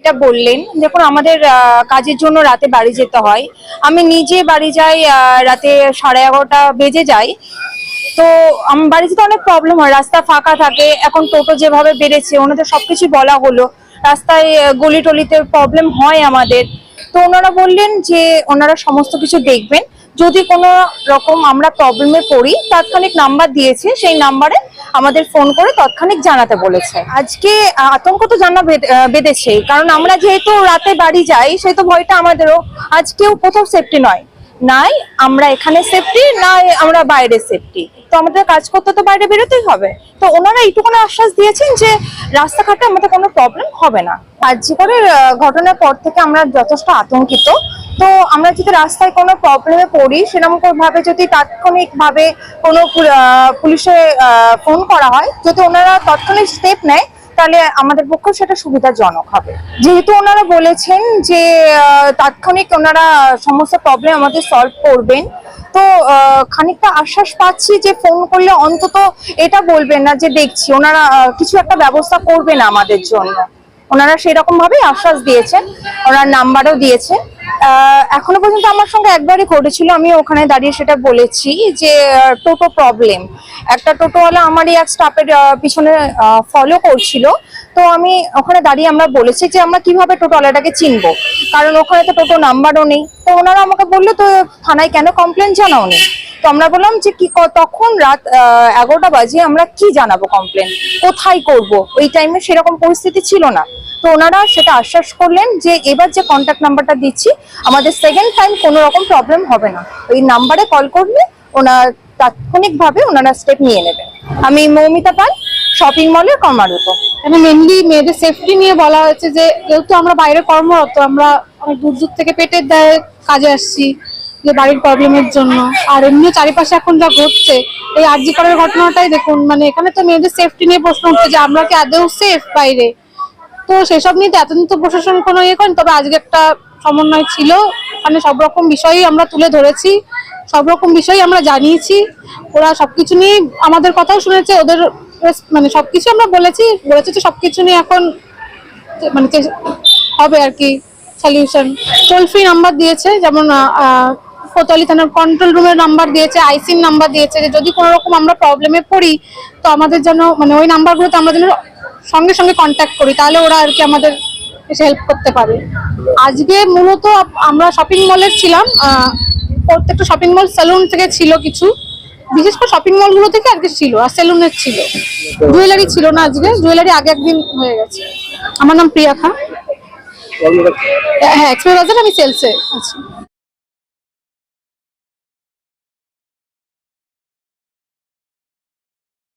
যেটা বললেন, দেখুন আমাদের কাজের জন্য রাতে বাড়ি যেতে হয়। আমি নিজে বাড়ি যাই রাতে 11:30 বেজে যায়। তো আমার বাড়ি যেতে অনেক প্রবলেম হয়, রাস্তা ফাঁকা থাকে। এখন টোটো যেভাবে বেড়েছে, ওনাদের সবকিছু বলা হলো, রাস্তায় গলি টলিতে প্রবলেম হয় আমাদের। তো ওনারা বললেন যে ওনারা সমস্ত কিছু দেখবেন, যদি কোনো রকম আমরা প্রবলেমে পড়ি তাৎক্ষণিক নাম্বার দিয়েছে, সেই নাম্বারে আমাদের ফোন করে তৎক্ষণিক জানাতে বলেছে। আজকে আতঙ্ক তো বেঁধেছে, কারণ আমরা যেহেতু রাতে বাড়ি যাই, সেহেতু ভয়টা আমাদেরও। আজকেও কোথাও সেফটি নয়, নাই আমরা এখানে সেফটি, নাই আমরা বাইরে সেফটি। তো আমাদের কাজ করতে তো বাইরে বেরোতেই হবে। তো ওনারা এইটুকুন আশ্বাস দিয়েছেন যে রাস্তাঘাটে আমাদের কোনো প্রবলেম হবে না। আরজিকরের ঘটনার পর থেকে আমরা যথেষ্ট আতঙ্কিত। তো আমরা যদি রাস্তায় কোনো প্রবলেমে পড়ি, সেরকম ভাবে যদি তাৎক্ষণিক ভাবে কোনো পুলিশে ফোন করা হয়, যদি ওনারা তৎক্ষণিক স্টেপ নেয়, তাহলে আমাদের পক্ষে সেটা সুবিধাজনক হবে। যেহেতু ওনারা বলেছেন যে তাৎক্ষণিক ওনারা সমস্ত প্রবলেম আমাদের সলভ করবেন, তো খানিকটা আশ্বাস পাচ্ছি যে ফোন করলে অন্তত এটা বলবেন না যে দেখছি, ওনারা কিছু একটা ব্যবস্থা করবেন আমাদের জন্য। ওনারা সেরকম ভাবেই আশ্বাস দিয়েছেন, ওনার নাম্বারও দিয়েছে। এখনো পর্যন্ত আমার সঙ্গে একবারই ঘটেছিল, আমি ওখানে দাঁড়িয়ে সেটা বলেছি যে টোটো প্রবলেম। একটা টোটোওয়ালা আমারই এক স্টাফের পিছনে ফলো করছিল। তো আমি ওখানে দাঁড়িয়ে আমরা বলেছি যে আমরা কিভাবে টোটোওয়ালাটাকে চিনবো, কারণ ওখানে তো টোটো নাম্বারও নেই। তো ওনারা আমাকে বললো, তো থানায় কেন কমপ্লেন জানাওনি? তো আমরা বললাম যে কি, তখন রাত 11টা বাজে, আমরা কি জানাবো কমপ্লেন, কোথায় করব? ওই টাইমে সেরকম পরিস্থিতি ছিল না। তো ওনারা সেটা আশ্বাস করলেন যে এবার যে কন্ট্যাক্ট নাম্বারটা দিচ্ছি, আমাদের সেকেন্ড টাইম কোনো রকম প্রবলেম হবে না, ওই নাম্বারে কল করলে ওনার তাৎক্ষণিকভাবে ওনারা স্টেপ নিয়ে নেবেন। আমি মৌমিতা পাল, শপিং মলের কর্মরত। মানে মেনলি মেয়েদের সেফটি নিয়ে বলা হয়েছে যে যেহেতু আমরা বাইরে কর্মরত, আমরা অনেক দূর দূর থেকে পেটের দায়ে কাজে আসছি, যে বাড়ির প্রবলেমের জন্য। আর এমনিও চারিপাশে এখন যা ঘটছে, এই আরজি করের ঘটনাটাই দেখুন, মানে এখানে তো মেয়েদের সেফটি নিয়ে প্রশ্ন উঠছে যে আমরা কি আদৌ সেফ বাইরে। তো সেসব নিয়ে তো এতদিন তো প্রশাসন কোনো ইয়ে করেন, তবে আজকে একটা সমন্বয় ছিল, মানে সব রকম বিষয়ই আমরা তুলে ধরেছি, সব রকম বিষয়ই আমরা জানিয়েছি। ওরা সবকিছু নিয়ে আমাদের কথাও শুনেছে, ওদের মানে সবকিছু আমরা বলেছি যে সবকিছু নিয়ে এখন মানে হবে আর কি সলিউশন। টোল ফ্রি নাম্বার দিয়েছে, যেমন কোতোয়ালি থানার কন্ট্রোল রুমের নাম্বার দিয়েছে, আইসির নাম্বার দিয়েছে, যে যদি কোনো রকম আমরা প্রবলেমে পড়ি তো আমাদের যেন মানে ওই নাম্বারগুলোতে আমরা যেন সঙ্গে সঙ্গে কন্ট্যাক্ট করি, তাহলে ওরা আর কি আমাদের এসে হেল্প করতে পারে। আজকে মূলত আমরা শপিং মলের ছিলাম, প্রত্যেকটা শপিং মল সেলুন থেকে ছিল কিছু, বিশেষ করে শপিং মল গুলো থেকে আজকে ছিল, আর সেলুনের ছিল। জুয়েলারি ছিল না আজকে, জুয়েলারি আগে একদিন হয়ে গেছে। আমার নাম প্রিয়া খান। হ্যাঁ, এক্সপ্রেস বাজার, আমি সেলসে আছি।